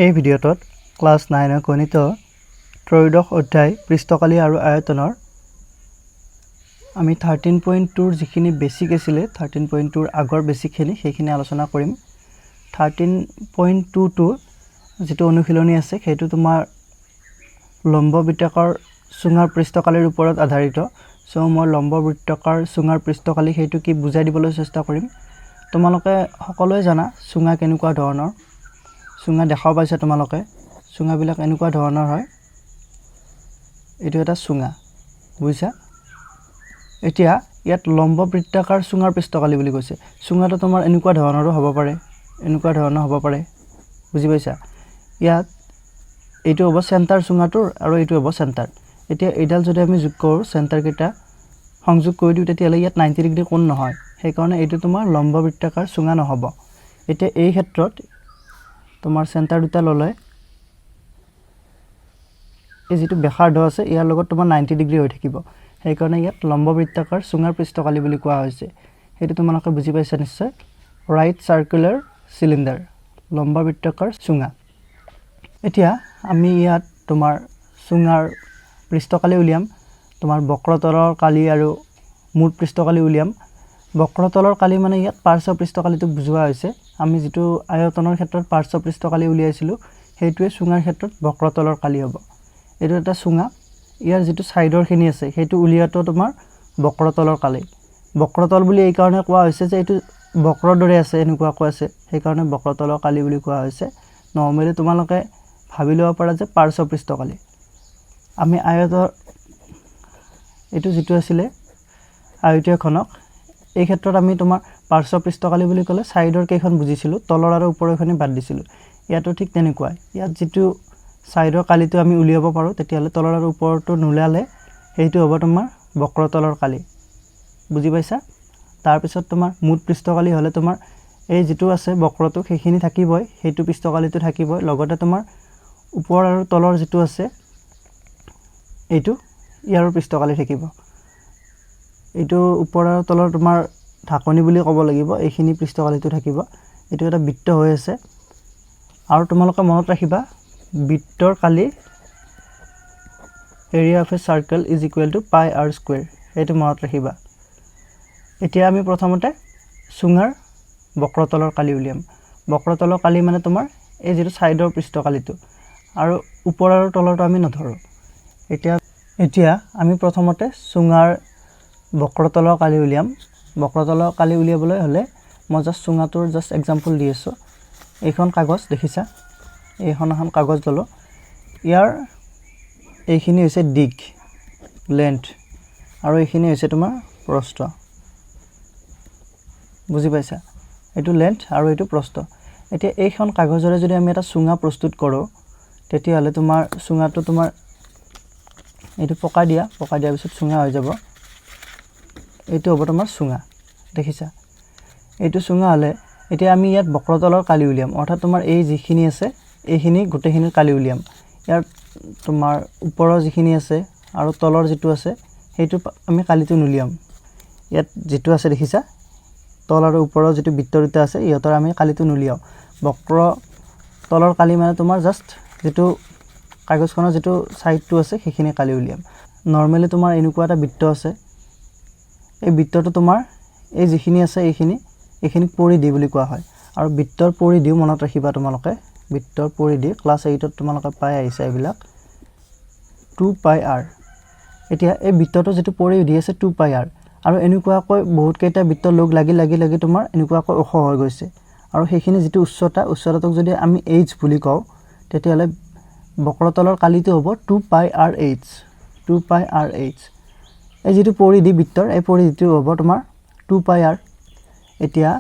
এই ভিডিঅ'টোত ক্লাছ 9 গণিত ত্ৰয়োদশ অধ্যায় পৃষ্ঠকালি আৰু আয়তনৰ আমি 13.2 ৰ যিখিনি বেসিক আছিল 13.2 ৰ আগৰ বেসিকখিনি সেইখিনি আলোচনা কৰিম 13.22 যেটো অনুশীলনী আছে সেইটো তোমাৰ লম্ব বৃত্তাকাৰ সুঙাৰ পৃষ্ঠকালিৰ ওপৰত আধাৰিত সো মই লম্ব বৃত্তাকাৰ সুঙাৰ পৃষ্ঠকালি সেইটো কি বুজাই দিবলৈ চেষ্টা কৰিম তোমালোকে সকলোৱে জানা সুঙা কেনেকুৱা ধৰণৰ সুঙা দেখাও পাইছে তোমালোকে সুঙা বিলাক এনেকুৱা ধৰণৰ হয় এটো এটা সুঙা বুজিছা এতিয়া ইয়াত লম্ব বৃত্তাকাৰ সুঙাৰ পৃষ্ঠকালি বুলি কৈছে সুঙাটো তোমাৰ এনেকুৱা ধৰণৰো হ'ব পাৰে এনেকুৱা ধৰণৰ হ'ব পাৰে বুজি পাইছা ইয়াত এটো হ'ব সেন্টাৰ সুঙাটোৰ আৰু এটো হ'ব সেন্টাৰ এতিয়া এডাল যদি আমি যোগ কৰো সেন্টাৰ কেটা সংযোগ কৰি দিও তেতিয়ালে ইয়াত 90 ডিগ্ৰী কোণ নহয় সেই কাৰণে এটো তোমাৰ লম্ব বৃত্তাকাৰ সুঙা নহব এতিয়া এই ক্ষেত্ৰত তোমাৰ সেন্টাৰ দুটা ললে এই যেটো ব্যাসাৰ্ধ আছে ইয়াৰ লগত তোমাৰ 90 ডিগ্ৰী হৈ থাকিব সেই কাৰণে ইয়াত লম্ব বৃত্তাকাৰ সুঙাৰ পৃষ্ঠকালি বুলি কোৱা হৈছে হেতু তোমালোকে বুজি পাইছা নিশ্চয় ৰাইট সাৰ্কুলাৰ সিলিন্ডাৰ লম্ব বৃত্তাকাৰ সুঙা এতিয়া আমি ইয়াত তোমাৰ সুঙাৰ পৃষ্ঠকালি উলিয়াম তোমাৰ বক্ৰতলৰ কালি আৰু মূল পৃষ্ঠকালি উলিয়াম বক্ৰতলৰ কালি মানে ইয়াত পাৰ্শ্ব পৃষ্ঠকালিটো বুজোৱা হৈছে আমি যেটো আয়তনৰ ক্ষেত্ৰত পাৰ্শ্ব পৃষ্ঠকালি উলিয়াইছিলো হেতুৱে সুঙাৰ ক্ষেত্ৰত বক্ৰতলৰ কালি হ'ব এটো এটা সুঙা ইয়াৰ যেটো সাইডৰ খিনি আছে হেতু উলিয়াটো তোমাৰ বক্ৰতলৰ কালি বক্ৰতল বুলি এই কাৰণে কোৱা হৈছে যে এটো বক্ৰৰ দৰে আছে এনেকুৱা কোৱা আছে সেই কাৰণে বক্ৰতলৰ কালি বুলি কোৱা হৈছে নৰমালি তোমালোকে ভাবি লব পাৰা যে পাৰ্শ্ব পৃষ্ঠকালি আমি আয়তৰ এটো যেটো আছিল আয়তখনক এই ক্ষেত্ৰত আমি তোমাৰ পাৰ্শ্ব পৃষ্ঠকালি বুলি ক'লে সাইডৰ কেইখন বুজিছিলো তলৰ আৰু ওপৰৰখিনি বাদ দিছিলো ইয়াতো ঠিক তেনেকুৱাই ইয়াত যেটো সাইডৰ কালিটো আমি উলিয়াব পাৰো তেতিয়ালে তলৰ আৰু ওপৰটো নুলালে হেইটো হ'ব তোমাৰ বক্ৰতলৰ কালি বুজি পাইছা তাৰ পিছত তোমাৰ মূল পৃষ্ঠকালি হলে তোমাৰ এই যেটো আছে বক্ৰটো সেইখিনি থাকিবই হেইটো পৃষ্ঠকালিটো থাকিবই লগতে তোমাৰ ওপৰ আৰু তলৰ যেটো আছে এইটো ইয়াৰ পৃষ্ঠকালি থাকিব এইটো ওপৰ আৰু তলৰ তোমাৰ ঢাকনি বুলি ক'ব লাগিব এইখিনি পৃষ্ঠকালিটো থাকিব এটো এটা বৃত্ত হৈ আছে আৰু তোমালোকে মনত ৰাখিবা বৃত্তৰ কালি area of a circle is equal to pi r square এটো মনত ৰাখিবা এতিয়া আমি প্ৰথমতে সুঙাৰ বক্ৰতলৰ কালি উলিয়াম বক্ৰতলৰ কালি মানে তোমাৰ এই যেটো সাইডৰ পৃষ্ঠকালিটো আৰু ওপৰ আৰু তলৰটো আমি নধৰো এতিয়া আমি প্ৰথমতে সুঙাৰ বক্ৰতলৰ কালি উলিয়াম বক্ৰতলৰ কালি উলিয়াবলৈ হলে মই জাস্ট সুঙাটোৰ জাস্ট एग्जांपल দি আছো এইখন কাগজ দেখিছা এইখন কাগজ ললো ইয়াৰ এইখিনি হৈছে দিক লেন্থ আৰু এইখিনি হৈছে তোমাৰ প্ৰস্থ বুজি পাইছা এটো লেন্থ আৰু এটো প্ৰস্থ এতিয়া এইখন কাগজৰে যদি আমি এটা সুঙা প্ৰস্তুত কৰো তেতিয়া হলে তোমাৰ সুঙাটো তোমাৰ এটো পকা দিয়া পিছত সুঙা হৈ যাব এটো হ'ব তোমাৰ সুঙা দেখিছা এটো সুঙা হলে এতিয়া আমি ইয়াত বক্ৰতলৰ কালি উলিয়াম অৰ্থাৎ তোমাৰ এই যিখিনি আছে এইখিনি গুটেখিনি কালি উলিয়াম ইয়াৰ তোমাৰ ওপৰৰ যিখিনি আছে আৰু তলৰ যেটো আছে হেতু আমি কালিটো নুলিয়াম ইয়াত যেটো আছে দেখিছা তল আৰু ওপৰৰ যেটো বৃত্তৰিতা আছে ইহতৰ আমি কালিটো নুলিয়াও বক্ৰ তলৰ কালি মানে তোমাৰ জাস্ট যেটো কাগজখনৰ যেটো সাইডটো আছে সেইখিনি কালি উলিয়াম নৰমালি তোমাৰ এনেকুৱা এটা বৃত্ত আছে এই বৃত্তটো তোমাৰ এই যিখিনি আছে এইখিনি পৰিধি বুলি কোৱা হয় আৰু বৃত্তৰ পৰিধি মনত ৰাখিবা তোমালোকে বৃত্তৰ পৰিধি ক্লাস 8 ত তোমালোকে পাই আহিছে এইবিলাক 2 পাই r এতিয়া এই বৃত্তটো যেটো পৰিধি আছে 2 পাই r আৰু এনেকুৱাকৈ বহুত কেইটা বৃত্ত লগ লাগি তোমাৰ এনেকুৱাকৈ ওখ হৈ গৈছে আৰু সেইখিনি যেটো উচ্চতাটোক যদি আমি h বুলি কও তেতিয়ালে বক্ৰতলৰ কালিটো হ'ব 2 পাই r h 2 পাই r h এই যেটো পৰিধি বৃত্তৰ এই পৰিধিটো হ'ব তোমাৰ 2 পাই r এতিয়া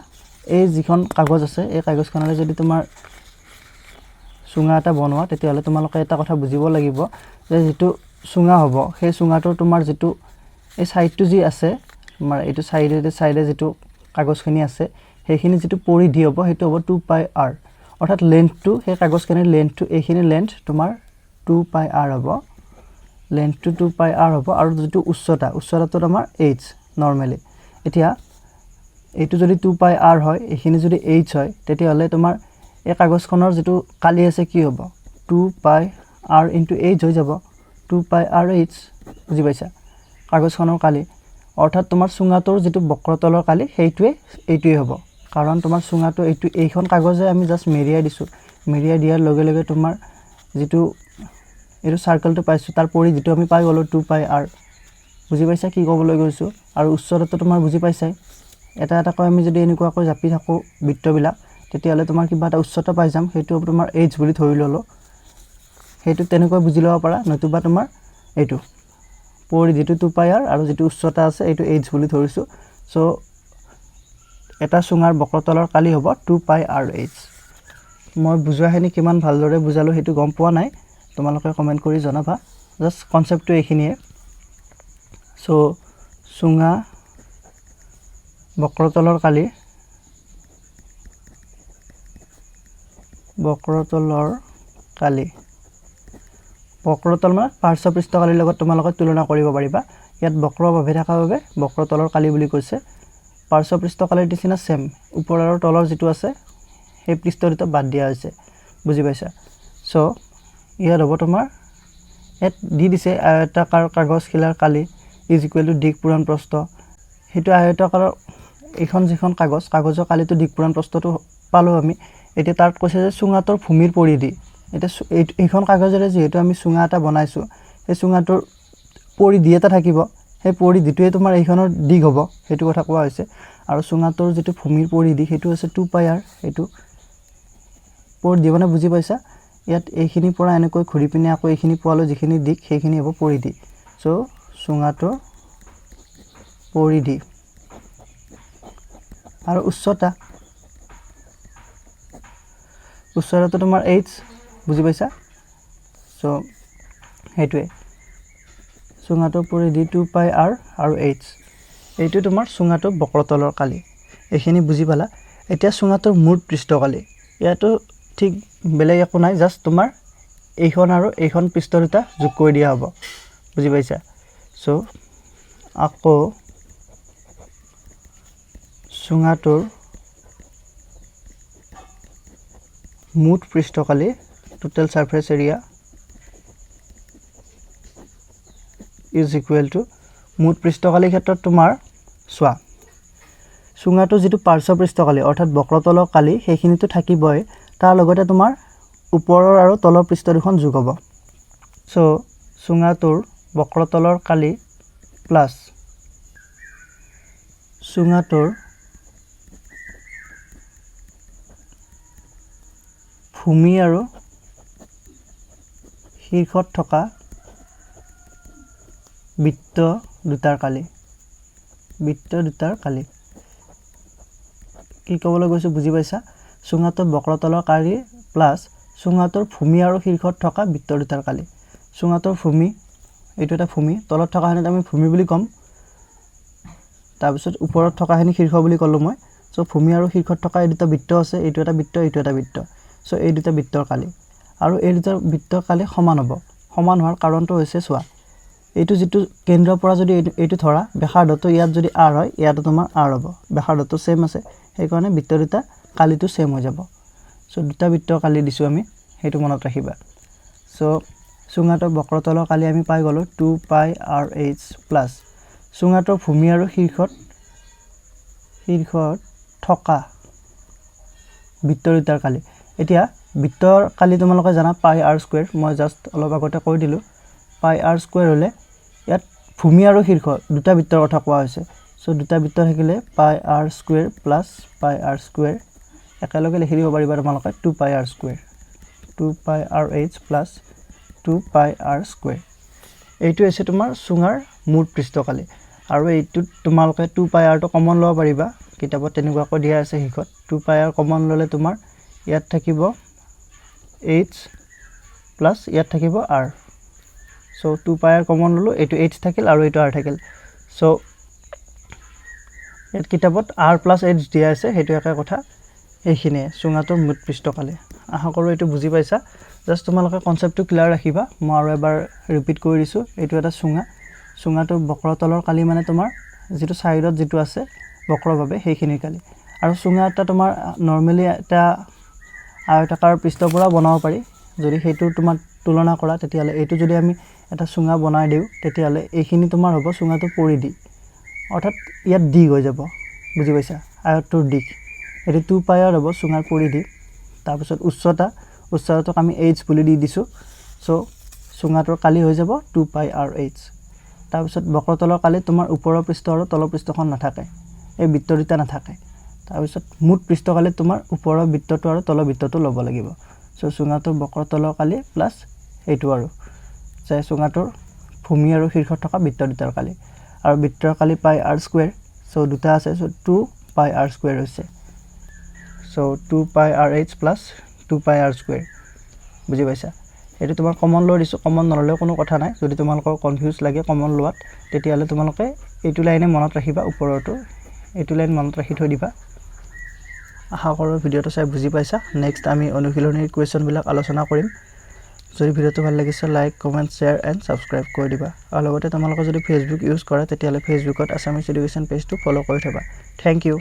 এই যিখন কাগজ আছে এই কাগজখনলে যদি তোমাৰ সুঙা এটা বনোৱা তেতিয়ালে তোমালোকে এটা কথা বুজিব লাগিব যে যেটো সুঙা হ'ব সেই সুঙাটোৰ তোমাৰ যেটো এই সাইডটো যি আছে তোমাৰ এটো সাইডে যেটো কাগজখিনি আছে সেইখিনি যেটো পৰিধি হ'ব হেতু হ'ব 2 পাই r অৰ্থাৎ লেন্থটো সেই কাগজখনৰ লেন্থটো এইখিনি লেন্থ তোমাৰ 2 পাই r হ'ব লেন্থটো 2 পাই r হ'ব আৰু যেটো উচ্চতাটো আমাৰ h নরমালি এতিয়া এটো যদি 2 পাই r হয় এইখিনি যদি h হয় তেতিয়া হলে তোমাৰ এই কাগজখনৰ যিটো কালি আছে কি হ'ব 2 পাই r ইনটু h হৈ যাব 2 পাই r h বুজি পাইছা কাগজখনৰ কালি অৰ্থাৎ তোমাৰ চুঙাটোৰ যিটো বক্ৰতলৰ কালি এইটোৱে হ'ব কাৰণ তোমাৰ চুঙাটো এইখন কাগজে আমি জাস্ট মেৰিয়াই দিছো মেৰিয়াই দিয়াৰ লগে লগে তোমাৰ যিটো এইটো সাৰ্কেলটো পাইছো তাৰ পৰি যিটো আমি পাই গলো 2 পাই r বুজি পাইছা কি ক'বলৈ গৈছো আৰু উচ্চতাটো তোমাৰ বুজি পাইছাই এটা কৈ আমি যদি এনেকুৱাকৈ জাপি থাকো বৃত্তবিলাক তেতিয়ালে তোমাৰ কিবা এটা উচ্চতা পাই যাম সেইটো তোমাৰ h বুলি ধৰি ললো সেইটো তেনেকৈ বুজি লব পাৰা নতুবা তোমাৰ এইটো পৰি যেটো 2 পাই r আৰু যেটো উচ্চতা আছে এইটো h বুলি ধৰিছো সো এটা সুঙাৰ বক্ৰতলৰ কালি হ'ব 2 পাই r h মই বুজোৱাহেনি কিমান ভালদৰে বুজালো হেতু গম পোৱা নাই তোমালোকে কমেন্ট কৰি জনাবা জাস্ট কনসেপ্টটো এইখিনিয়ে সো সুঙা বক্ৰতলৰ কালি বক্ৰতল মানে পাৰ্শ্বপৃষ্ঠ কালিৰ লগত তোমালোকে তুলনা কৰিব পাৰিবা ইয়াত বক্ৰভাৱে থকা বাবে বক্ৰতলৰ কালি বুলি কৈছে পাৰ্শ্বপৃষ্ঠ কালিৰ নিচিনা সেম ওপৰ আৰু তলৰ যেটো আছে সেই পৃষ্ঠটো বাদ দিয়া হৈছে বুজি পাইছা সো ইয়াত হ'ব তোমাৰ এট দি দিছে আয়তাকাৰ কাগজ খিলাৰ কালি ইজ ইকুৱেল টু দিক পূৰণ প্ৰস্থ হেতু আয়তাকাৰ এখন যিখন কাগজৰ কালিটো দিক পূৰণ প্ৰস্থটো পালো আমি এতিয়া তাত কৈছে যে চুঙাটোৰ ভূমিৰ পৰিধি এটা এইখন কাগজৰে যেহেতু আমি চুঙা এটা বনাইছো এই চুঙাটোৰ পৰিধি এটা থাকিব সেই পৰিধিটোৱে তোমাৰ এইখনৰ দিক হ'ব হেতু কথা কোৱা হৈছে আৰু চুঙাটোৰ যেটো ভূমিৰ পৰিধি হেতু আছে 2 পাই r হেতু পৰিধি মানে বুজি পাইছা ইয়াত এইখিনি পৰা এনেকৈ ঘুৰি পিনে আকৌ এইখিনি পোৱালো যিখিনি দিক সেইখিনি হ'ব পৰিধি সো চুঙাটোৰ পৰিধি আৰু উচ্চতাটো তোমাৰ h বুজি পাইছা সো হেতুৱে চুঙাটোৰ পৰিধি 2 পাই r আৰু h এইটো তোমাৰ চুঙাটোৰ বক্ৰতলৰ কালি এইখিনি বুজি পালা এতিয়া চুঙাটোৰ মূল পৃষ্ঠকালি ইয়াতো ঠিক বেলেগ একো নাই জাস্ট তোমাৰ এইখন আৰু এইখন পৃষ্ঠ দুটা যোগ কৰি দিয়া হ'ব বুজি পাইছা সো আকৌ চুঙাটোৰ মুঠ পৃষ্ঠকালি total surface area is equal to মুঠ পৃষ্ঠকালি ক্ষেত্ৰত তোমাৰ সোৱা চুঙাটো যেটো পাৰ্শ্ব পৃষ্ঠকালি অৰ্থাৎ বক্ৰতলৰ কালি সেইখিনিটো থাকিবই তাৰ লগতে তোমাৰ ওপৰৰ আৰু তলৰ পৃষ্ঠ দুখন যোগ হ'ব সো চুঙাটোৰ বক্ৰতলৰ কালি প্লাস চুঙাটোৰ ভূমি আৰু শীৰ্ষত থকা বৃত্ত দুটাৰ কালি কি ক'বলৈ গৈছো বুজি পাইছা চুঙাটোৰ বক্ৰতলৰ কালি প্লাস চুঙাটোৰ ভূমি আৰু শীৰ্ষত থকা বৃত্ত দুটাৰ কালি চুঙাটোৰ ভূমি এইটো এটা ভূমি তলত থকা হেনে আমি ভূমি বুলি কম তাৰ পিছত ওপৰত থকা হেনি শীৰ্ষ বুলি কলো মই সো ভূমি আৰু শীৰ্ষত থকা এই দুটা বৃত্ত আছে এইটো এটা বৃত্ত সো এই দুটা বৃত্তৰ কালি আৰু এই দুটা বৃত্তৰ কালি সমান হ'ব সমান হোৱাৰ কাৰণটো হৈছে সোৱা এইটো যেটো কেন্দ্ৰৰ পৰা যদি এইটো ধৰা ব্যাসাৰ্ধটো ইয়াত যদি r হয় ইয়াতো তোমাৰ r হ'ব ব্যাসাৰ্ধটো সেম আছে সেই কাৰণে বৃত্ত দুটা কালিটো সেম হৈ যাব সো দুটা বৃত্তৰ কালি দিছো আমি হেতু মনত ৰাখিবা সো চুঙাটোৰ বক্ৰতলৰ কালি আমি পাই গলো 2 পাই r h প্লাস চুঙাটোৰ ভূমি আৰু শীৰ্ষত থকা বৃত্ত দুটাৰ কালি এতিয়া বৃত্তৰ কালি তোমালোকে জানা পাই r স্কয়াৰ মই জাস্ট অলপ আগতে কৈ দিলো পাই r স্কয়াৰ হলে ইয়াত ভূমি আৰু শীৰ্ষ দুটা বৃত্তৰ কথা কোৱা হৈছে সো দুটা বৃত্ত থাকিলে পাই r স্কয়াৰ প্লাস পাই r স্কয়াৰ একেলগে লিখি দিব পাৰিবা তোমালোকে 2 পাই r স্কয়াৰ 2 পাই r h প্লাস 2 পাই r স্কয়াৰ এইটো আছে তোমাৰ চুঙাৰ মূল পৃষ্ঠকালি আৰু এইটো তোমালোকে 2 পাই r টো কমন লব পাৰিবা কিতাপত তেনেকুৱাকৈ দিয়া আছে হিকত 2 পাই r কমন ললে তোমাৰ ইয়াত থাকিব h প্লাস ইয়াত থাকিব r সো 2 পাই r কমন ললো এটো h থাকিল আৰু এটো r থাকিল সো ইয়াত কিতাপত r প্লাস h দিয়া আছে হেতু একা কথা এইখিনিয়ে চুঙাটোৰ মুঠ পৃষ্ঠকালি আশা কৰো এটো বুজি পাইছা জাস্ট তোমালোকে কনসেপ্টটো ক্লিয়াৰ ৰাখিবা মই আৰু এবাৰ ৰিপিট কৰি দিছো এটো এটা চুঙাটোৰ বক্ৰতলৰ কালি মানে তোমাৰ যেটো সাইডত যেটো আছে বক্ৰভাৱে সেইখিনি কালি আৰু চুঙা এটা তোমাৰ নৰমালি এটা আয়তাকাৰ পৃষ্ঠৰ পৰা বনাব পাৰি যদি সেইটো তোমাৰ তুলনা কৰা তেতিয়াহ'লে এইটো যদি আমি এটা চুঙা বনাই দিওঁ তেতিয়াহ'লে এইখিনি তোমাৰ হ'ব চুঙাটো পৰিধি অৰ্থাৎ ইয়াত দিগ হৈ যাব বুজি পাইছা আয়তটোৰ দিগ এইটো 2 পাই r হ'ব চুঙাৰ পৰিধি তাৰপিছত উচ্চতাটোক আমি h বুলি দি দিছোঁ সো চুঙাটোৰ কালি হৈ যাব 2 পাই r h তাৰপিছত বক্ৰতলৰ কালি তোমাৰ ওপৰৰ পৃষ্ঠ আৰু তলৰ পৃষ্ঠখন নাথাকে এই বৃত্ত দুটা নাথাকে তাৰপিছত মুঠ পৃষ্ঠকালি তোমাৰ ওপৰৰ বৃত্তটো আৰু তলৰ বৃত্তটো ল'ব লাগিব সো চুঙাটোৰ বক্ৰতলৰ কালি প্লাস এইটো আৰু যে চুঙাটোৰ ভূমি আৰু শীৰ্ষত থকা বৃত্ত দুটাৰ কালি আৰু বৃত্তৰ কালি পাই r স্কয়াৰ সো দুটা আছে সো 2 পাই r স্কয়াৰ হৈছে সো 2 পাই r h প্লাস 2 পাই r স্কয়াৰ বুজি পাইছা এটো তোমাৰ কমন লৈ দিছো কমন নললে কোনো কথা নাই যদি তোমালোকৰ কনফিউজ লাগে কমন লোৱাত তেতিয়ালে তোমালোকে এইটো লাইনে মনত ৰাখিবা ওপৰটো এইটো লাইন মনত ৰাখি থৈ দিবা আশা কৰো ভিডিওটো চাই বুজি পাইছা নেক্সট আমি অনুশীলনীৰ কোৱেশ্চন বিলাক আলোচনা কৰিম যদি ভিডিওটো ভাল লাগিছে like comment share and subscribe কৰি দিবা আৰু লগতে তোমালোকে যদি ফেসবুক ইউজ কৰা তেতিয়ালে ফেসবুকত আসামিজ এডুকেশ্যন পেজটো ফলো কৰি থবা থ্যাংক ইউ